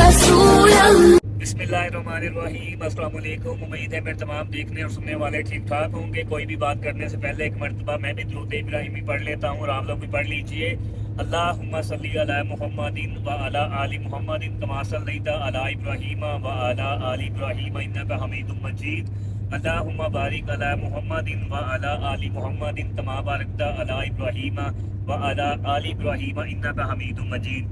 रसूल बिस्मिल्लाहिर्रहमानिर्रहीम। अस्सलाम वालेकुम। उम्मीद है मेरे तमाम देखने और सुनने वाले ठीक ठाक होंगे। कोई भी बात करने से पहले एक मरतबा मैं भी दुरूद इब्राहिमी पढ़ लेता हूँ और आप लोग भी पढ़ लीजिए। अल्लाहुम्मा सल्ली अला मुहम्मदिन व अला आलि मुहम्मदिन कमा सल्लैता अला इब्राहीम व अला आलि इब्राहीम इन्नका हमीदुम मजीद। अल्लाहुम्मा बारिक अला मुहम्मदिन व अला आलि मुहम्मदिन कमा बारकता अला इब्राहीम व अला आलि इब्राहीम इन्नका हमीदुम मजीद।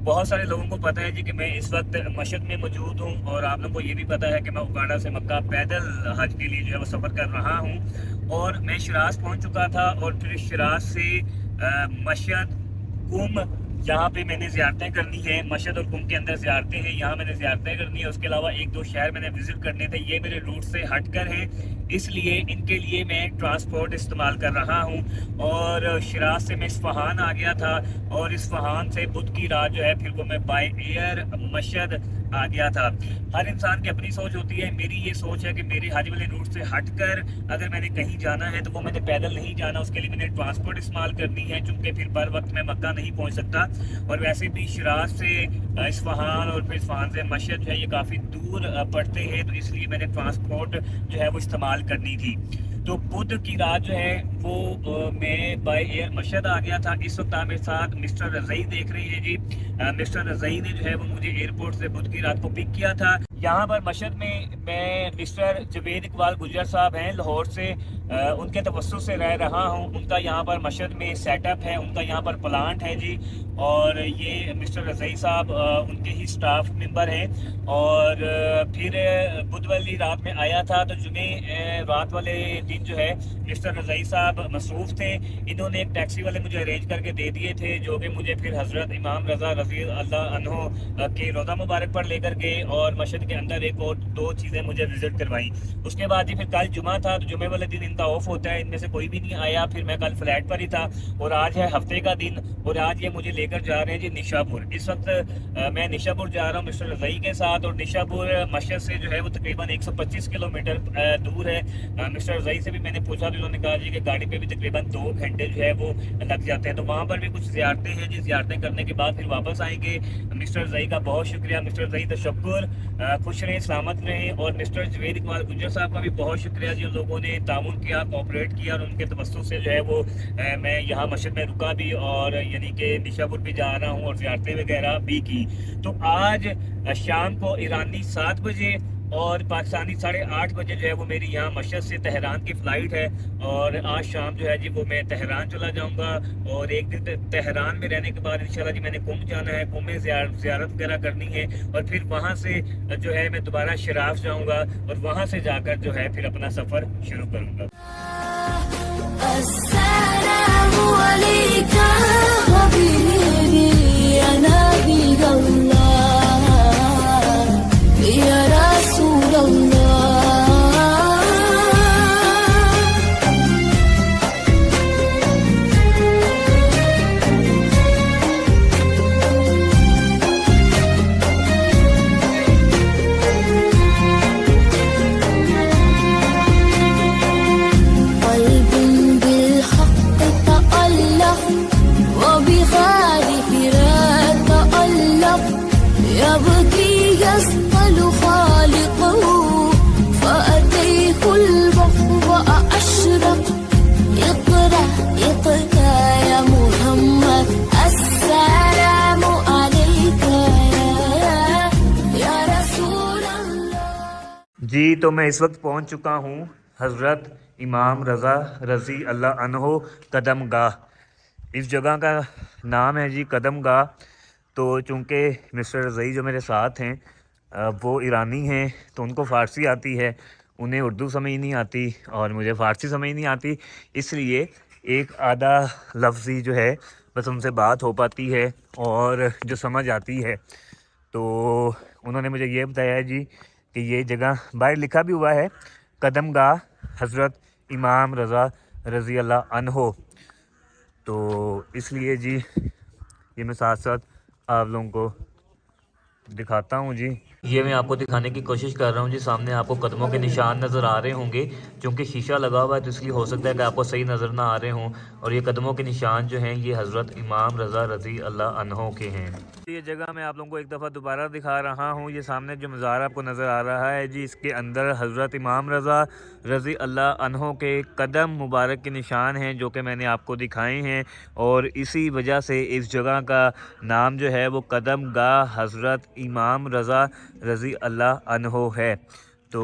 बहुत सारे लोगों को पता है जी कि मैं इस वक्त मशहद में मौजूद हूँ और आप लोगों को ये भी पता है कि मैं उगांडा से मक्का पैदल हज के लिए जो है वो सफ़र कर रहा हूँ। और मैं शिराज पहुँच चुका था और फिर शिराज से मशहद, कुम, जहाँ पे मैंने ज़ियारतें करनी है। मशहद और कुम के अंदर ज़ियारतें हैं, यहाँ मैंने ज़ियारतें करनी है। उसके अलावा एक दो शहर मैंने विज़िट करने थे, ये मेरे रूट से हट कर हैं, इसलिए इनके लिए मैं ट्रांसपोर्ट इस्तेमाल कर रहा हूँ। और शिराज से मैं इस्फहान आ गया था और इस्फहान से बुध की रात जो है फिर वो मैं बाय एयर मशहद आ गया था। हर इंसान की अपनी सोच होती है। मेरी ये सोच है कि मेरे हज वाले रूट से हटकर अगर मैंने कहीं जाना है तो वो मैंने पैदल नहीं जाना, उसके लिए मैंने ट्रांसपोर्ट इस्तेमाल करनी है, चूँकि फिर बर वक्त मैं मक्का नहीं पहुँच सकता। और वैसे भी शिराज से इस्फहान और फिर इस्फहान से मशहद जो है ये काफ़ी दूर पड़ते हैं, तो इसलिए मैंने ट्रांसपोर्ट जो है वो इस्तेमाल करनी थी। तो बुध की रात जो है वो मैं बाय एयर मशहद आ गया था। इस वक्त आप मेरे साथ मिस्टर रज़ई देख रहे हैं जी। मिस्टर रज़ई ने जो है वो मुझे एयरपोर्ट से बुध की रात को पिक किया था। यहाँ पर मशहद में मैं मिस्टर जवेद इकबाल गुजर साहब हैं लाहौर से, उनके तवस्सुत से रह रहा हूँ। उनका यहाँ पर मशहद में सेटअप है, उनका यहाँ पर प्लांट है जी। और ये मिस्टर रज़ई साहब उनके ही स्टाफ मेंबर हैं। और फिर बुध वाली रात में आया था तो जुमे रात वाले दिन जो है मिस्टर रज़ई साहब मसरूफ़ थे। इन्होंने एक टैक्सी वाले मुझे अरेंज करके दे दिए थे, जो कि मुझे फिर हज़रत इमाम रज़ा रज़ी अल्लाह अन्हो के रोज़ा मुबारक पर लेकर गए और मस्जिद के अंदर एक और दो चीज़ें मुझे विज़िट करवाई। उसके बाद जी फिर कल जुमा था तो जुमे वाले दिन इनका ऑफ होता है, इनमें से कोई भी नहीं आया। फिर मैं कल फ्लैट पर ही था और आज है हफ्ते का दिन और आज ये मुझे लेकर जा रहे हैं जी निशापुर। इस वक्त मैं निशापुर जा रहा हूँ मिस्टर रज़ई के साथ और निशापुर मशहद से जो है वो तकरीबन 125 किलोमीटर दूर है। मिस्टर रज़ई से भी मैंने पूछा तो उन्होंने कहा जी कि गाड़ी पे भी तकरीबन 2 घंटे जो है वो लग जाते हैं। तो वहाँ पर भी कुछ ज़ियारतें हैं जी, ज़ियारतें करने के बाद फिर वापस आएंगे। मिस्टर रज़ई का बहुत शुक्रिया, मिस्टर रज़ई तशक्कुर, खुश रहें, सलामत रहें। और मिस्टर जवेद इकबाल गुजर साहब का भी बहुत शुक्रिया जी, उन लोगों ने ताउन किया, कोऑपरेट किया और उनके तवस्सुत से जो है वो मैं यहाँ मस्जिद में रुका भी और यानी कि निशापुर भी जा रहा हूँ और ज़ियारतें वगैरह भी की। तो आज शाम को ईरानी 7 बजे और पाकिस्तानी 8:30 बजे जो है वो मेरी यहाँ मशहद से तेहरान की फ़्लाइट है। और आज शाम जो है जी वो मैं तेहरान चला जाऊँगा और एक दिन तेहरान में रहने के बाद इंशाल्लाह जी मैंने कुम जाना है, कुम में ज़ियारत वगैरह करनी है और फिर वहाँ से जो है मैं दोबारा शिराज जाऊँगा और वहाँ से जाकर जो है फिर अपना सफ़र शुरू करूँगा। जी तो मैं इस वक्त पहुंच चुका हूं हज़रत इमाम रज़ा रज़ी अल्लाह अन्हो कदम गाह। इस जगह का नाम है जी कदम गाह। तो चूँकि मिस्टर रज़ई जो मेरे साथ हैं वो ईरानी हैं तो उनको फ़ारसी आती है उन्हें उर्दू समझ नहीं आती और मुझे फ़ारसी समझ नहीं आती, इसलिए एक आधा लफ्ज़ ही जो है बस उनसे बात हो पाती है और जो समझ आती है। तो उन्होंने मुझे ये बताया है जी कि ये जगह बाहर लिखा भी हुआ है, कदमगाह हज़रत इमाम रज़ा रज़ी अल्लाह अन्हो। तो इसलिए जी ये मैं साथ साथ आप लोगों को दिखाता हूँ जी। ये मैं आपको दिखाने की कोशिश कर रहा हूँ जी। सामने आपको कदमों के निशान नज़र आ रहे होंगे, क्योंकि शीशा लगा हुआ है तो इसलिए हो सकता है कि आपको सही नज़र ना आ रहे हों। और ये कदमों के निशान जो हैं ये हज़रत इमाम रज़ा रज़ी अल्लाह अन्हो के हैं। ये जगह मैं आप लोगों को एक दफ़ा दोबारा दिखा रहा हूँ। ये सामने जो मज़ार आपको नज़र आ रहा है जी, इसके अंदर हज़रत इमाम रज़ा रज़ी अल्लाह अन्हो के कदम मुबारक के निशान हैं जो कि मैंने आपको दिखाए हैं। और इसी वजह से इस जगह का नाम जो है वो कदम गाह हज़रत इमाम रज़ा रज़ी अल्लाह अन्हो है। तो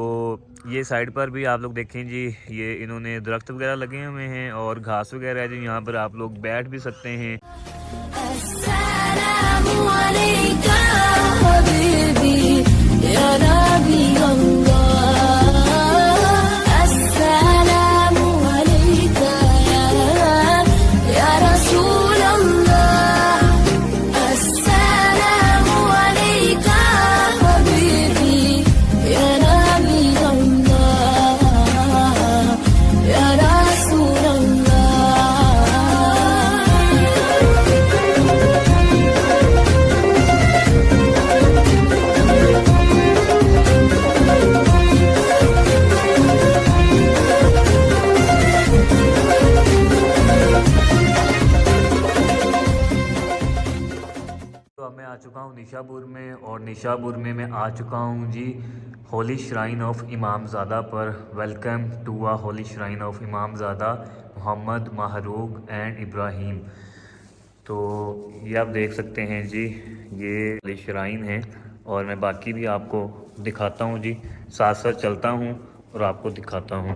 ये साइड पर भी आप लोग देखें जी, ये इन्होंने दरख्त वगैरह लगे हुए हैं और घास वगैरह है जी। यहाँ पर आप लोग बैठ भी सकते हैं। अस्सलामु अलैका हबीबी या नबी अल्लाह, अस्सलामु अलैका या रसूल अल्लाह, अस्सलामु अलैका हबीबी या नबी अल्लाह, या रसूल अल्लाह। तो अब मैं आ चुका हूँ निशापुर में, और निशापुर में मैं आ चुका हूँ जी होली श्राइन ऑफ इमामज़ादा पर। Welcome to a holy shrine of Imamzadeh Mohammad Mahrouq and Ibrahim. तो ये आप देख सकते हैं जी, ये होली श्राइन है और मैं बाकी भी आपको दिखाता हूँ जी। साथ साथ चलता हूँ और आपको दिखाता हूँ।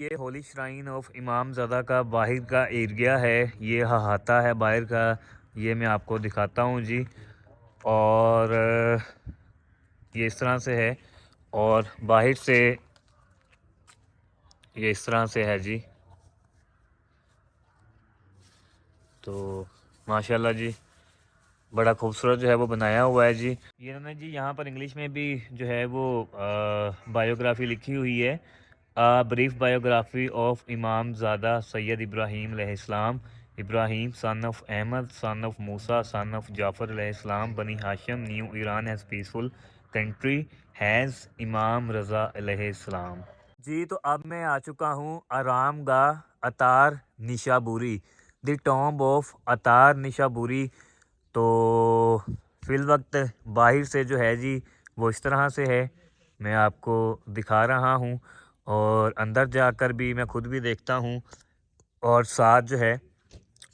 ये होली श्राइन ऑफ इमामज़ादा का बाहर का एरिया है, ये अहाता है बाहर का। ये मैं आपको दिखाता हूँ जी। और ये इस तरह से है और बाहर से ये इस तरह से है जी। तो माशाल्लाह जी बड़ा खूबसूरत जो है वो बनाया हुआ है जी। ये इन्होंने जी यहाँ पर इंग्लिश में भी जो है वो बायोग्राफ़ी लिखी हुई है, brief biography of Imamzadeh Sayyed Ibrahim अलैहिस्सलाम, Ibrahim son of Ahmad son of Musa son of Jafar अलैहिस्सलाम, Bani Hashim, new Iran has peaceful country has Imam Reza अलैहिस्सलाम। जी तो अब मैं आ चुका हूँ आराम गाह अतार निशाबुरी, द टॉम्ब ऑफ अतार निशाबुरी। तो फिल वक्त बाहर से जो है जी वो इस तरह से है, मैं आपको दिखा रहा हूँ और अंदर जाकर भी मैं खुद भी देखता हूँ और साथ जो है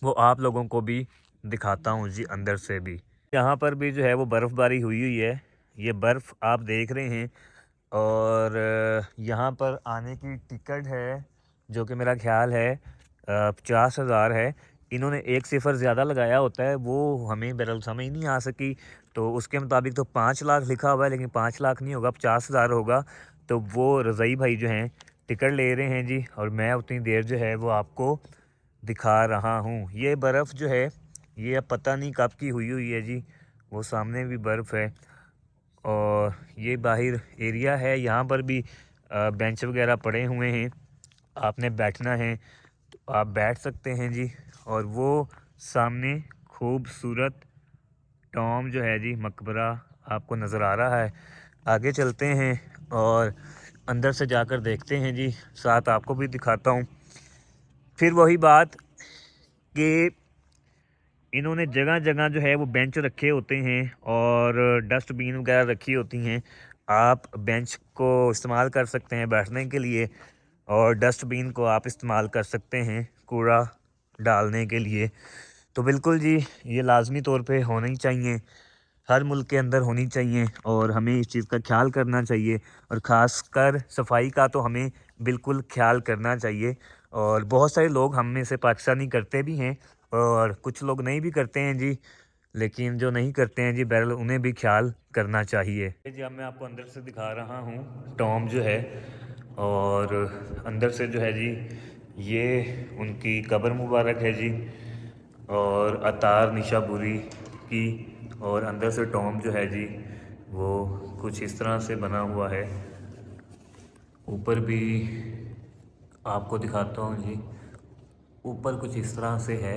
वो आप लोगों को भी दिखाता हूँ जी अंदर से भी। यहाँ पर भी जो है वो बर्फ़बारी हुई हुई है, ये बर्फ़ आप देख रहे हैं। और यहाँ पर आने की टिकट है जो कि मेरा ख्याल है 50,000 है। इन्होंने एक सिफ़र ज़्यादा लगाया होता है, वो हमें बहरहाल समझ नहीं आ सकी। तो उसके मुताबिक तो 5 लाख लिखा हुआ है, लेकिन 5 लाख नहीं होगा, 50,000 होगा। तो वो रज़ाई भाई जो हैं टिकट ले रहे हैं जी, और मैं उतनी देर जो है वो आपको दिखा रहा हूँ। ये बर्फ़ जो है ये अब पता नहीं कब की हुई हुई है जी, वो सामने भी बर्फ़ है। और ये बाहर एरिया है, यहाँ पर भी बेंच वगैरह पड़े हुए हैं, आपने बैठना है तो आप बैठ सकते हैं जी। और वो सामने खूबसूरत टॉम जो है जी मकबरा आपको नज़र आ रहा है। आगे चलते हैं और अंदर से जाकर देखते हैं जी, साथ आपको भी दिखाता हूँ। फिर वही बात कि इन्होंने जगह जगह जो है वो बेंच रखे होते हैं और डस्टबिन वगैरह रखी होती हैं। आप बेंच को इस्तेमाल कर सकते हैं बैठने के लिए और डस्टबिन को आप इस्तेमाल कर सकते हैं कूड़ा डालने के लिए। तो बिल्कुल जी, ये लाजमी तौर पे होना ही चाहिए, हर मुल्क के अंदर होनी चाहिए और हमें इस चीज़ का ख्याल करना चाहिए। और ख़ासकर सफाई का तो हमें बिल्कुल ख्याल करना चाहिए। और बहुत सारे लोग हम में से पाकिस्तानी करते भी हैं और कुछ लोग नहीं भी करते हैं जी, लेकिन जो नहीं करते हैं जी बहरहाल उन्हें भी ख्याल करना चाहिए जी। अब मैं आपको अंदर से दिखा रहा हूँ टॉम जो है, और अंदर से जो है जी ये उनकी कब्र मुबारक है जी, और अतार निशापुरी की। और अंदर से टॉम जो है जी वो कुछ इस तरह से बना हुआ है। ऊपर भी आपको दिखाता हूँ जी, ऊपर कुछ इस तरह से है।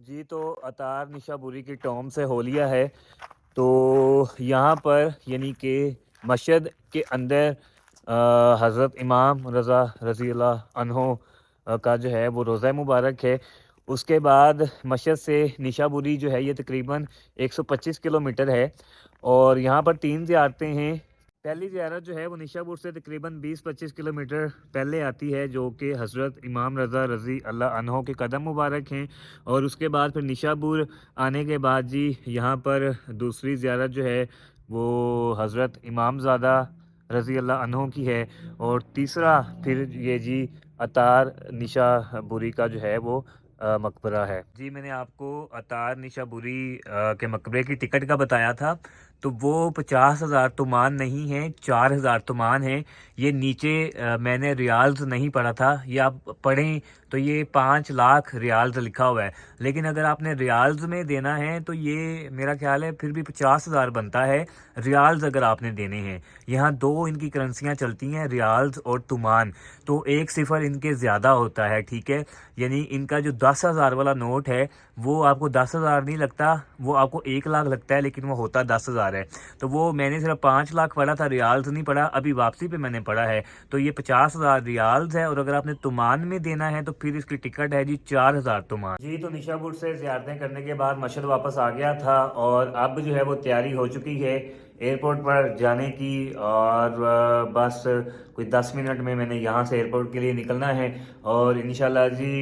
जी। तो अतार निशापुरी की टॉम से हो लिया है। तो यहाँ पर यानी कि मस्जिद के अंदर हज़रत इमाम रज़ा रज़ी अल्लाह अन्हो का जो है वो रोज़ा मुबारक है। उसके बाद मस्जिद से निशापुरी जो है ये तकरीबन 125 किलोमीटर है और यहाँ पर 3 ज़ियारतें हैं। पहली ज़ियारत जो है वो निशापुर से तकरीबन 20-25 किलोमीटर पहले आती है, जो कि हज़रत इमाम रज़ा रज़ी अल्लाह अन्हो के कदम मुबारक हैं। और उसके बाद फिर निशापुर आने के बाद जी यहाँ पर दूसरी ज़ियारत जो है वो हज़रत इमामज़ादा रज़ी अल्लाह अन्हो की है। और तीसरा फिर ये जी अतार निशापुरी का जो है वो मकबरा है जी। मैंने आपको अतार निशापुरी के मकबरे की टिकट का बताया था, तो वो 50,000 तुमान नहीं है, 4,000 तुमान है। ये नीचे मैंने रियाल्स नहीं पढ़ा था, ये आप पढ़ें तो ये 5 लाख रियाल्स लिखा हुआ है, लेकिन अगर आपने रियाल्स में देना है तो ये मेरा ख्याल है फिर भी 50,000 बनता है रियाल्स अगर आपने देने हैं। यहाँ 2 इनकी करेंसियाँ चलती हैं, रियाल्स और तुमान, तो 1 सिफर इनके ज़्यादा होता है, ठीक है। यानी इनका जो 10,000 वाला नोट है वो आपको 10,000 नहीं लगता, वो आपको 1 लाख लगता है, लेकिन वो होता 10,000 है। तो वो मैंने सिर्फ 5 लाख पढ़ा था, रियाल्स नहीं पढ़ा, अभी वापसी पे मैंने पढ़ा है। तो ये 50,000 रियाल्स है और अगर आपने तुमान में देना है तो फिर इसकी टिकट है जी 4,000 तुमान जी। तो निशापुर से ज़ियारतें करने के बाद मस्जिद वापस आ गया था और अब जो है वो तैयारी हो चुकी है एयरपोर्ट पर जाने की। और बस कोई 10 मिनट में मैंने यहाँ से एयरपोर्ट के लिए निकलना है और इंशाल्लाह जी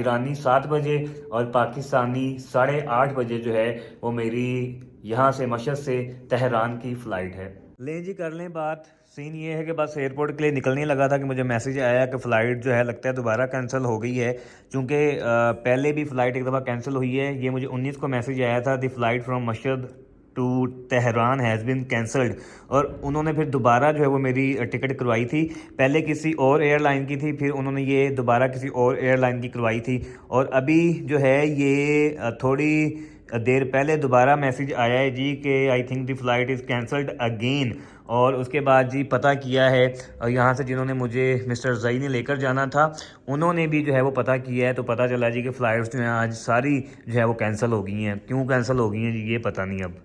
ईरानी 7 बजे और पाकिस्तानी 8:30 बजे जो है वो मेरी यहाँ से मस्जिद से तेहरान की फ़्लाइट है। लें जी, कर लें बात। सीन ये है कि बस एयरपोर्ट के लिए निकलने लगा था कि मुझे मैसेज आया कि फ़्लाइट जो है लगता है दोबारा कैंसिल हो गई है, क्योंकि पहले भी फ़्लाइट एक दफ़ा कैंसिल हुई है। ये मुझे 19 को मैसेज आया था, the flight from Mashhad to Tehran has been cancelled. और उन्होंने फिर दोबारा जो है वो मेरी टिकट करवाई थी, पहले किसी और एयरलाइन की थी, फिर उन्होंने ये दोबारा किसी और एयरलाइन की करवाई थी। और अभी जो है ये थोड़ी देर पहले दोबारा मैसेज आया है जी कि I think the flight is cancelled again. और उसके बाद जी पता किया है और यहाँ से जिन्होंने मुझे मिस्टर जई ने लेकर जाना था उन्होंने भी जो है वो पता किया है, तो पता चला जी कि फ़्लाइट्स जो हैं आज सारी जो है वो कैंसिल हो गई हैं। क्यों कैंसिल हो गई हैं जी ये पता नहीं अब।